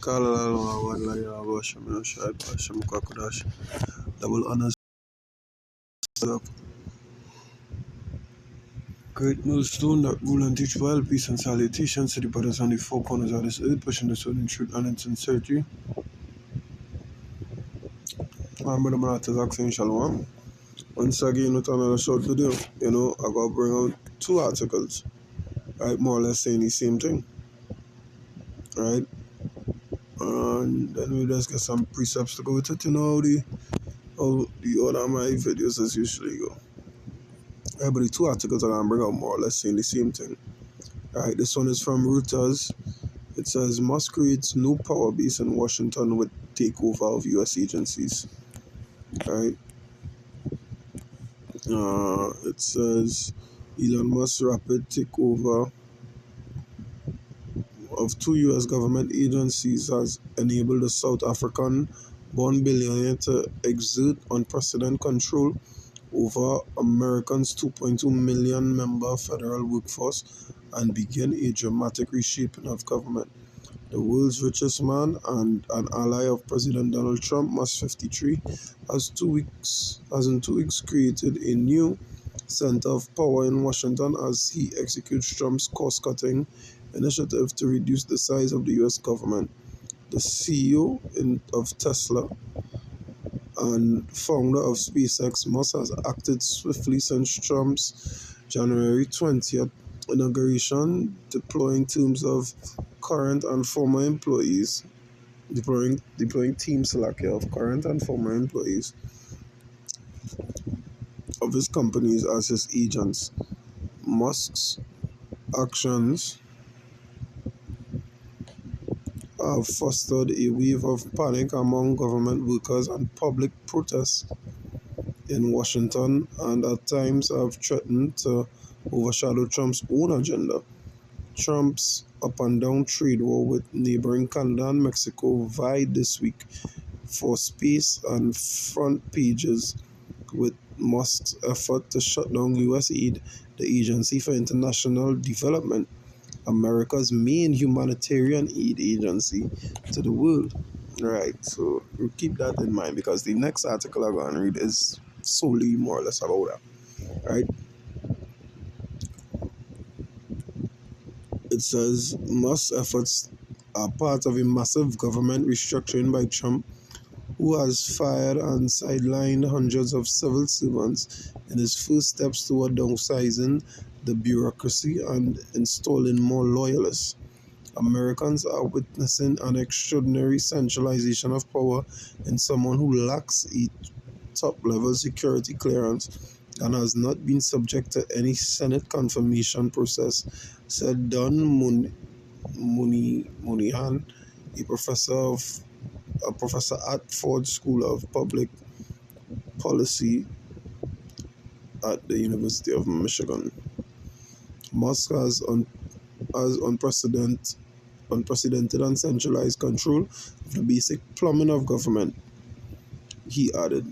Double honors. Great millstone that rule and teach well, peace and salutations to the brothers on the four corners of this earth, pushing the soul in truth and in sincerity. I'm Brother Manatas asking Shalom. Once again, with another short video, I gotta bring out two articles, right? More or less saying the same thing, right? And then we just get some precepts to go with it, how the order of my videos as usually go. Right, but the two articles I'm gonna bring out more or less saying the same thing. Right, this one is from Reuters. It says Musk creates new power base in Washington with takeover of U.S. agencies. Right. It says Elon Musk's rapid takeover of two U.S. government agencies has enabled the South African-born billionaire to exert unprecedented control over America's 2.2 million member federal workforce and begin a dramatic reshaping of government. The world's richest man and an ally of President Donald Trump, Musk 53, has in 2 weeks created a new center of power in Washington as he executes Trump's cost-cutting initiative to reduce the size of the U.S. government. The CEO of Tesla and founder of SpaceX, Musk has acted swiftly since Trump's January 20th inauguration, deploying teams of current and former employees, deploying teams of current and former employees of his companies as his agents. Musk's actions have fostered a wave of panic among government workers and public protests in Washington, and at times have threatened to overshadow Trump's own agenda. Trump's up-and-down trade war with neighboring Canada and Mexico vied this week for space and front pages, with Musk's effort to shut down U.S. aid, the Agency for International Development, America's main humanitarian aid agency to the world. Right, so we'll keep that in mind because the next article I'm going to read is solely more or less about that. Right? It says Musk's efforts are part of a massive government restructuring by Trump, who has fired and sidelined hundreds of civil servants in his first steps toward downsizing the bureaucracy and installing more loyalists. Americans are witnessing an extraordinary centralization of power in someone who lacks a top-level security clearance and has not been subject to any Senate confirmation process, said Don Moynihan, a professor at Ford School of Public Policy at the University of Michigan. Musk has unprecedented and centralized control of the basic plumbing of government, he added.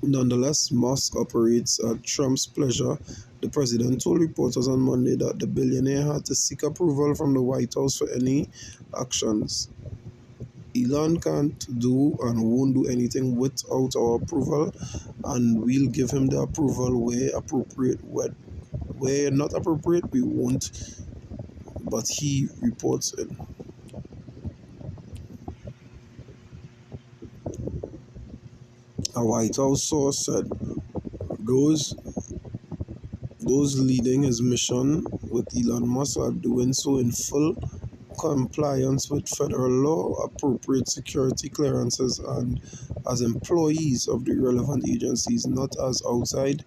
Nonetheless, Musk operates at Trump's pleasure. The president told reporters on Monday that the billionaire had to seek approval from the White House for any actions. Elon can't do and won't do anything without our approval, and we'll give him the approval where appropriate. Where not appropriate, we won't. But he reports in. A White House source said those leading his mission with Elon Musk are doing so in full compliance with federal law, appropriate security clearances, and as employees of the relevant agencies, not as outside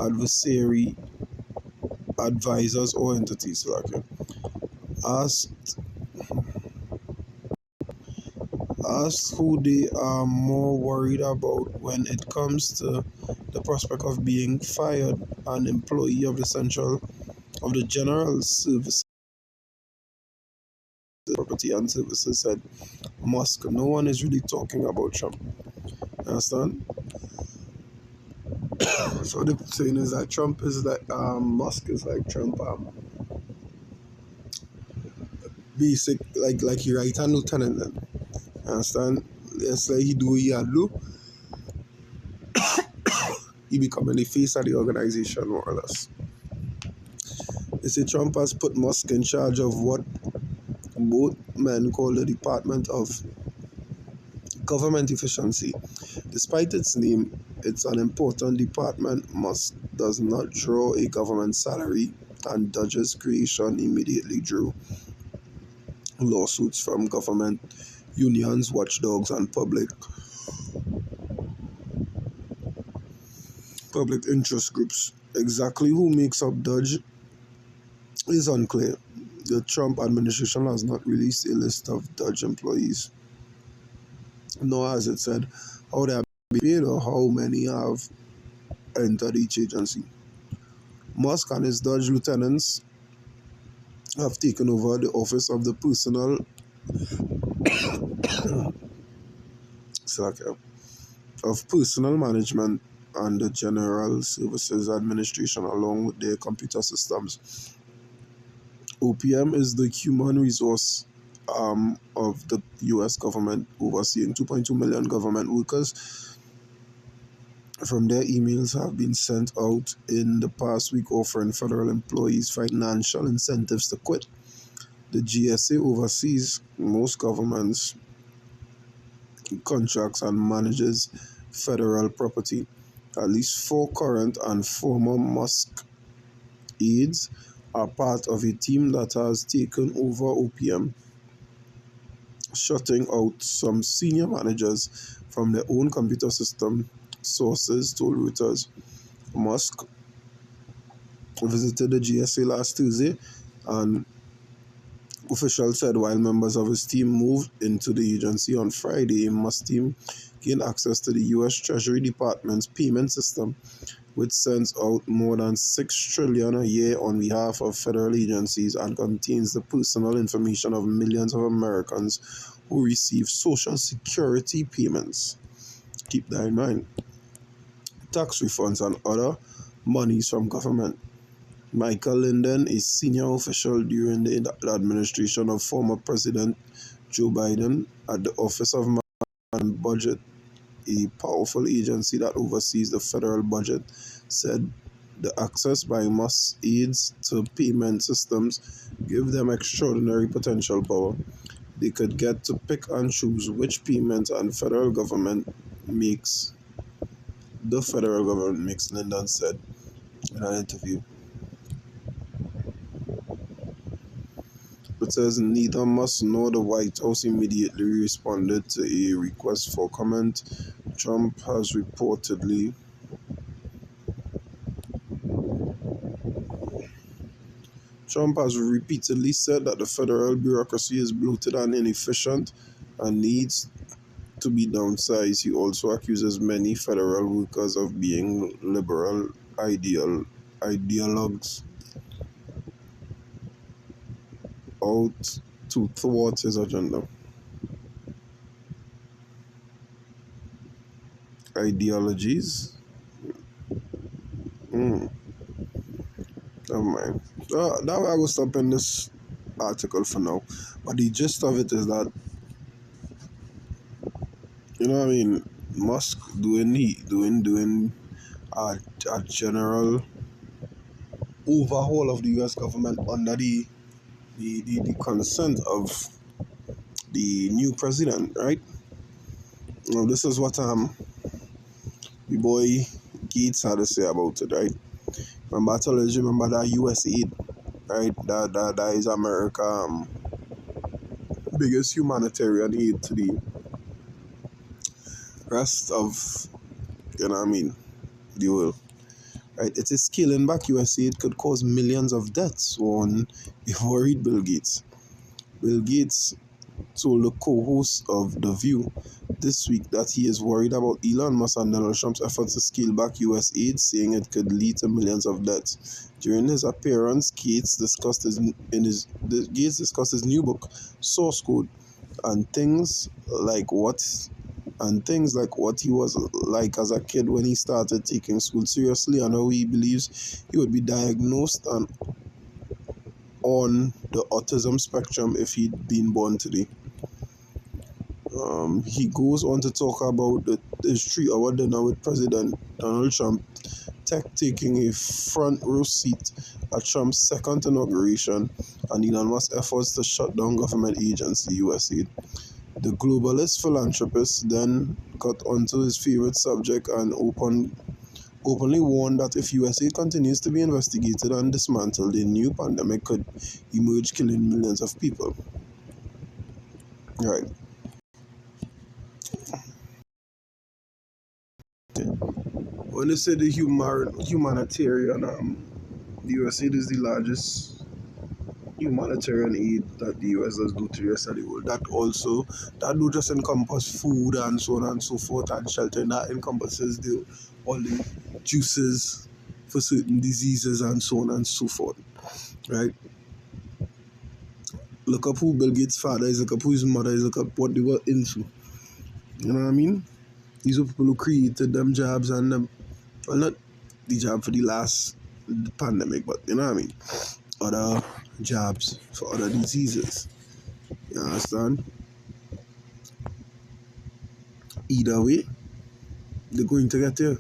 adversary advisors or entities. Asked who they are more worried about when it comes to the prospect of being fired, an employee of the General Services Property and Services said Musk, no one is really talking about Trump. Understand? So the saying is that Musk is like Trump. basic, like he right hand lieutenant then. Understand? It's like he do what he had do. He becoming the face of the organization more or less. They say Trump has put Musk in charge of what both men call the Department of Government Efficiency. Despite its name, it's an important department. Musk does not draw a government salary, and Dodge's creation immediately drew lawsuits from government unions, watchdogs, and public interest groups. Exactly who makes up Dodge is unclear. The Trump administration has not released a list of Dodge employees, nor has it said how they are paid or how many have entered each agency. Musk and his Dodge lieutenants have taken over the office of the Personnel Management and the General Services Administration, along with their computer systems. OPM is the human resource arm of the U.S. government, overseeing 2.2 million government workers. From their emails have been sent out in the past week offering federal employees financial incentives to quit. The GSA oversees most governments' contracts and manages federal property. At least 4 current and former Musk aides are part of a team that has taken over OPM, shutting out some senior managers from their own computer system, sources told Reuters. Musk visited the GSA last Tuesday, and officials said while members of his team moved into the agency on Friday, Musk's team gained access to the U.S. Treasury Department's payment system, which sends out more than $6 trillion a year on behalf of federal agencies and contains the personal information of millions of Americans who receive Social Security payments. Keep that in mind. Tax refunds and other monies from government. Michael Linden, a senior official during the administration of former President Joe Biden at the Office of Management and Budget, a powerful agency that oversees the federal budget, said the access by Musk aides to payment systems give them extraordinary potential power. They could get to pick and choose which payments the federal government makes, Linden said in an interview. It says neither Musk nor the White House immediately responded to a request for comment. Trump has repeatedly said that the federal bureaucracy is bloated and inefficient and needs to be downsized. He also accuses many federal workers of being liberal ideologues out to thwart his agenda. Ideologies? Never mind. That way I will stop in this article for now. But the gist of it is that, Musk doing a general overhaul of the U.S. government under the consent of the new president, right? Now this is what the boy Gates had to say about it, right? Remember that U.S.A.T.E, right? That is America biggest humanitarian aid to the rest of the world. Right? It is scaling back U.S.A.T could cause millions of deaths, warned a worried Bill Gates. Bill Gates told the co-host of The View this week that he is worried about Elon Musk and Donald Trump's efforts to scale back U.S. aid, saying it could lead to millions of deaths. During his appearance, Gates discussed his new book, Source Code, and things like what he was like as a kid when he started taking school seriously and how he believes he would be diagnosed and on the autism spectrum if he'd been born today. He goes on to talk about his 3-hour dinner with President Donald Trump, tech taking a front row seat at Trump's second inauguration, and Elon Musk's efforts to shut down government agency USAID. The globalist philanthropist then got onto his favorite subject and openly warned that if USAID continues to be investigated and dismantled, a new pandemic could emerge, killing millions of people. Right. When they say the humanitarian, the USAID is the largest humanitarian aid that the US does do to the rest of the world. That do just encompass food and so on and so forth and shelter. And that encompasses all the juices for certain diseases and so on and so forth. Right? Look up who Bill Gates' father is, look up who his mother is, look up what they were into. You know what I mean? These are people who created them jobs and them, well, not the job for the last pandemic, but you know what I mean? Other jobs for other diseases. You understand? Either way, they're going to get there.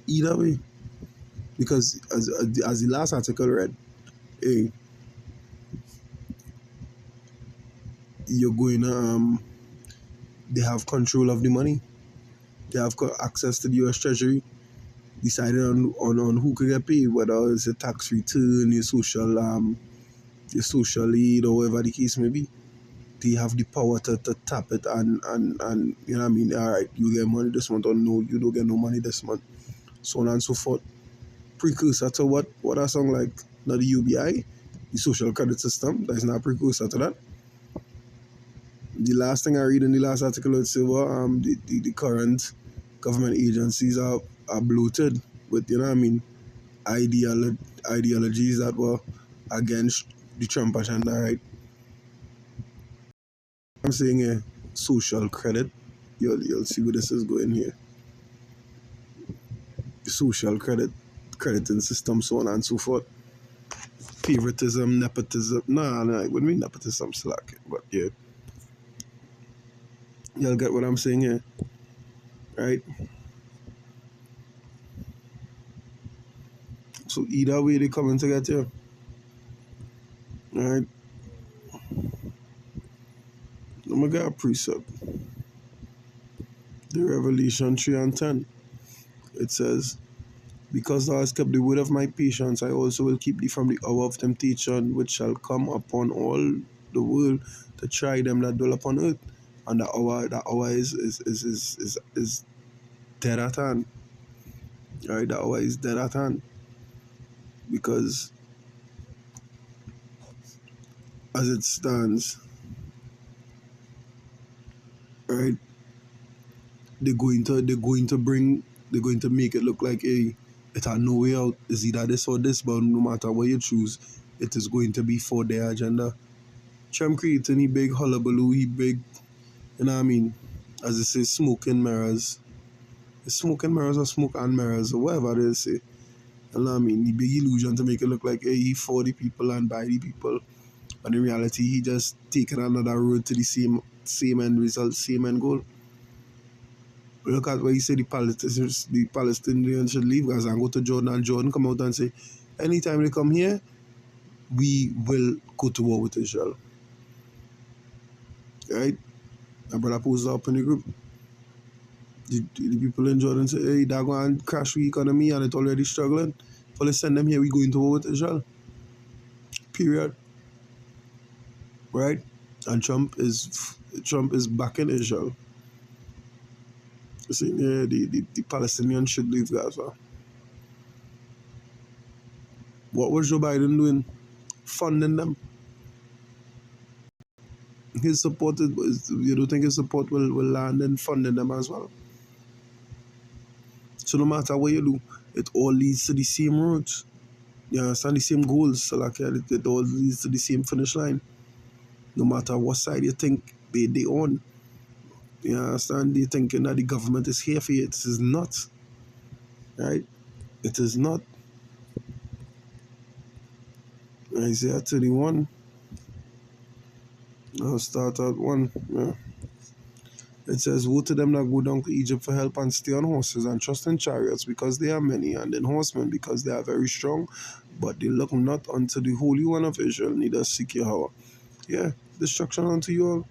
Either way. Because as the last article read, hey, you're going to, they have control of the money. They have access to the US Treasury, deciding on who can get paid, whether it's a tax return, your social aid, or whatever the case may be. They have the power to tap it and you know what I mean, all right, you get money this month, or no, you don't get no money this month, so on and so forth. Precursor to what a song like, not the UBI, the social credit system, that is not a precursor to that. The last thing I read in the last article would say, well, the current government agencies are bloated with, you know what I mean, ideologies that were against the Trump agenda, right? I'm saying a social credit. You'll see where this is going here. Social credit, crediting system, so on and so forth. Favoritism, nepotism. Nah, it wouldn't be nepotism, slack. But yeah, you'll get what I'm saying here, right? So either way, they coming to get you, right? I'm gonna get a precept. The Revelation 3 and 10. It says, because thou hast kept the word of my patience, I also will keep thee from the hour of temptation, which shall come upon all the world to try them that dwell upon earth. And the hour is dead at hand. Right? The hour is dead at hand. Because as it stands, right, they're going to make it look like it had no way out. It's either this or this, but no matter what you choose, it is going to be for their agenda. Trump creating he big hullabaloo, he big, you know what I mean, as they say, smoke and mirrors. Smoke and mirrors or smoke and mirrors or whatever they say. You know what I mean? The big illusion to make it look like he for the people and by the people. But in reality, he just taking another road to the same end result, same end goal. Look at what he said the Palestinians should leave Gaza and go to Jordan, and Jordan come out and say, anytime they come here, we will go to war with Israel. Right? My brother posted up in the group. The people in Jordan say, hey, they're going to crash the economy and it's already struggling. So let's send them here, we go into war with Israel. Period. Right? And Trump is backing Israel. You see, yeah, the Palestinians should leave Gaza. What was Joe Biden doing? Funding them. His support you don't think his support will land in funding them as well? So no matter what you do, it all leads to the same routes. You understand, the same goals. So like it all leads to the same finish line. No matter what side you think they on. You understand? They thinking that the government is here for you. It is not. Right? It is not. Isaiah 31. I'll start at 1. Yeah. It says, woe to them that go down to Egypt for help and stay on horses and trust in chariots because they are many, and in horsemen because they are very strong, but they look not unto the Holy One of Israel, neither seek Yahweh. Yeah, destruction unto you all.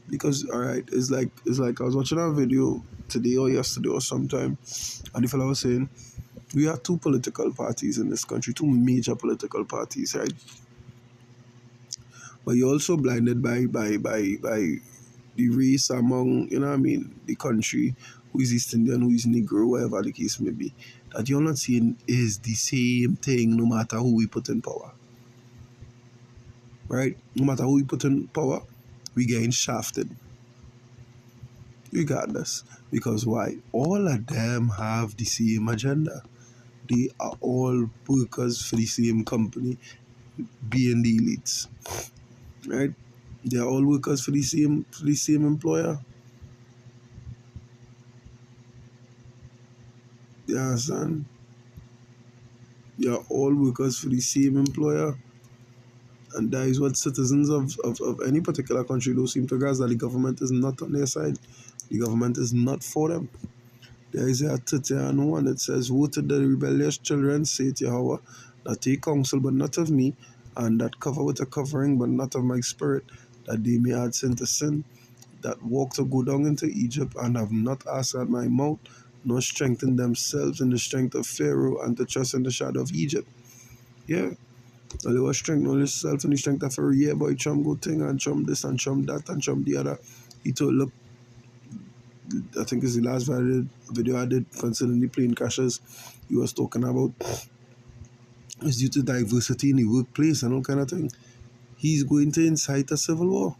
Because alright, it's like I was watching a video today or yesterday or sometime, and the fellow was saying we have two political parties in this country, two major political parties, right? But you're also blinded by the race among, you know what I mean, the country, who is East Indian, who is Negro, whatever the case may be, that you're not seeing is the same thing no matter who we put in power, right? No matter who we put in power, we getting shafted, regardless. Because why? All of them have the same agenda. They are all workers for the same company, being the elites, right? They are all workers for the same employer. You understand? They are all workers for the same employer. And that is what citizens of any particular country don't seem to grasp, that the government is not on their side. The government is not for them. There is a 30:1. It says, woe to the rebellious children, saith Yahweh, that take counsel, but not of me, and that cover with a covering, but not of my spirit, that they may add sin to sin, that walk to go down into Egypt, and have not asked at my mouth, nor strengthened themselves in the strength of Pharaoh, and to trust in the shadow of Egypt. Yeah. And they were strength on yourself in the strength of Pharaoh. Yeah, boy, chum good thing, and chum this, and chum that, and chum the other. He told, look, I think it's the last video I did concerning the plane crashes. He was talking about it's due to diversity in the workplace and all kind of thing. He's going to incite a civil war.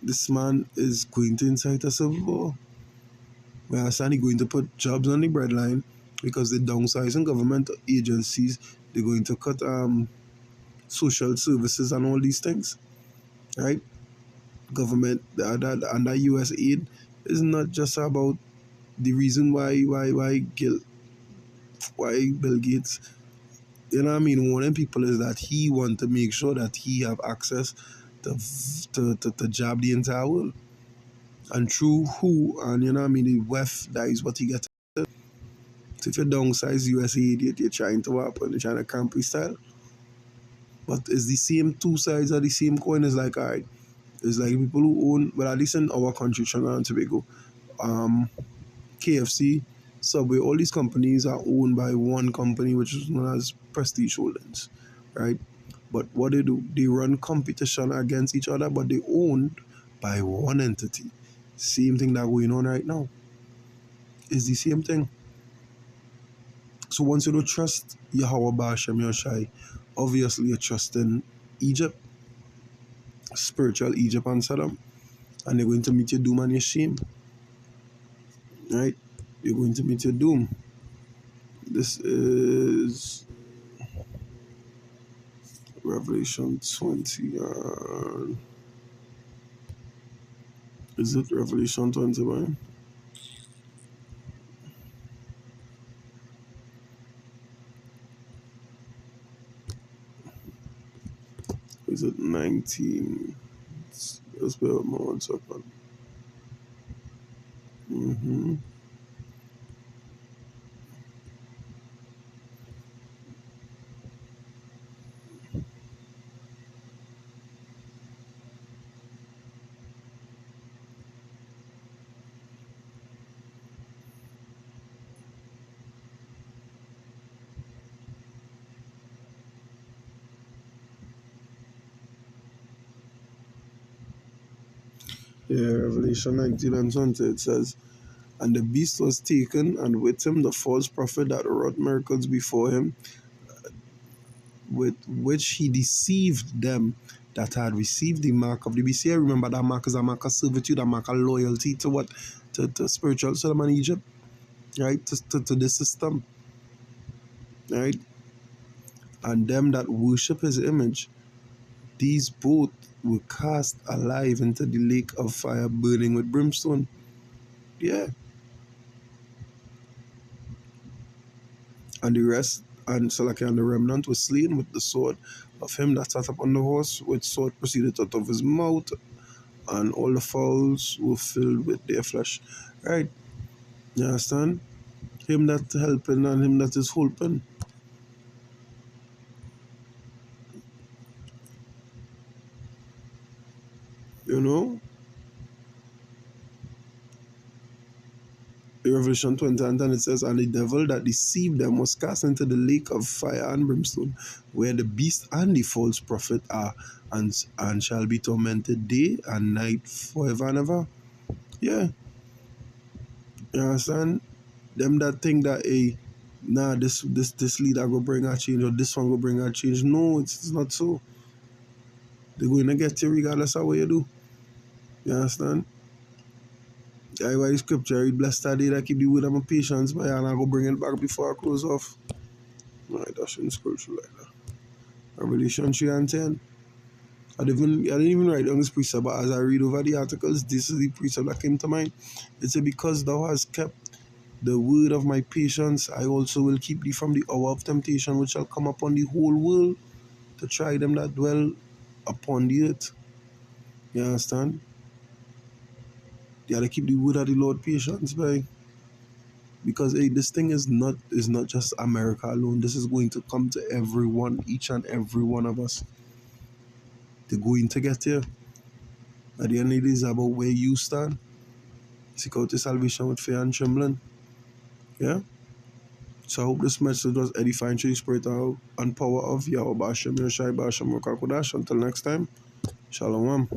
This man is going to incite a civil war. We understand he's going to put jobs on the breadline because they're downsizing government agencies. They're going to cut social services and all these things, right? Government and that US aid is not just about the reason why Bill Gates, you know what I mean, warning people, is that he want to make sure that he have access to jab the entire world. And through who, and you know what I mean, the WEF, that is what he gets. So if you downsize USA, you're trying to happen, you're trying to camp style. But it's the same two sides of the same coin. It's like, alright, it's like people who own, well, at least in our country, Trinidad and Tobago, KFC, Subway, all these companies are owned by one company, which is known as Prestige Holdings, right? But what they do, they run competition against each other, but they owned by one entity. Same thing that going on right now. It's the same thing. So once you don't trust Yahweh Bashem Yoshai, obviously you're trusting Egypt, spiritual Egypt and Saddam, and they're going to meet your doom and your shame, right? You're going to meet your doom. This is Revelation 20. Is it Revelation 21? Is it 19? Let's bear with me 1 second. Yeah, Revelation 19 and 20, it says, and the beast was taken, and with him the false prophet that wrought miracles before him, with which he deceived them that had received the mark of the beast. Here, remember that mark is a mark of servitude, a mark of loyalty to what? To spiritual Solomon Egypt, right? To the system, right? And them that worship his image, these both were cast alive into the lake of fire burning with brimstone. Yeah. And and Salaki and the remnant were slain with the sword of him that sat upon the horse, which sword proceeded out of his mouth, and all the fowls were filled with their flesh. Right? You understand? Him that helping and him that is helping. You know? Revelation 20 and 10 it says, and the devil that deceived them was cast into the lake of fire and brimstone, where the beast and the false prophet are, and shall be tormented day and night forever and ever. Yeah, you understand? Them that think that, hey, nah, this leader go bring a change or this one go bring a change. No, it's not so. They're going to get you regardless of what you do. You understand? I write scripture, I read blessed are they that keep the word of my patience, but and I go bring it back before I close off. Right, that's in scripture like that. Revelation 3 and 10. I didn't even write down this precept, but as I read over the articles, this is the precept that came to mind. It said, because thou hast kept the word of my patience, I also will keep thee from the hour of temptation which shall come upon the whole world to try them that dwell upon the earth. You understand? You gotta keep the word of the Lord patience, by because hey, this thing is not just America alone. This is going to come to everyone, each and every one of us. They're going to get here. At the end of the day, it's about where you stand. Seek out your salvation with fear and trembling. Yeah? So I hope this message was edifying to the spirit and power of Yahweh Bashem Yoshai Bashem Rakakodash. Until next time, Shalom.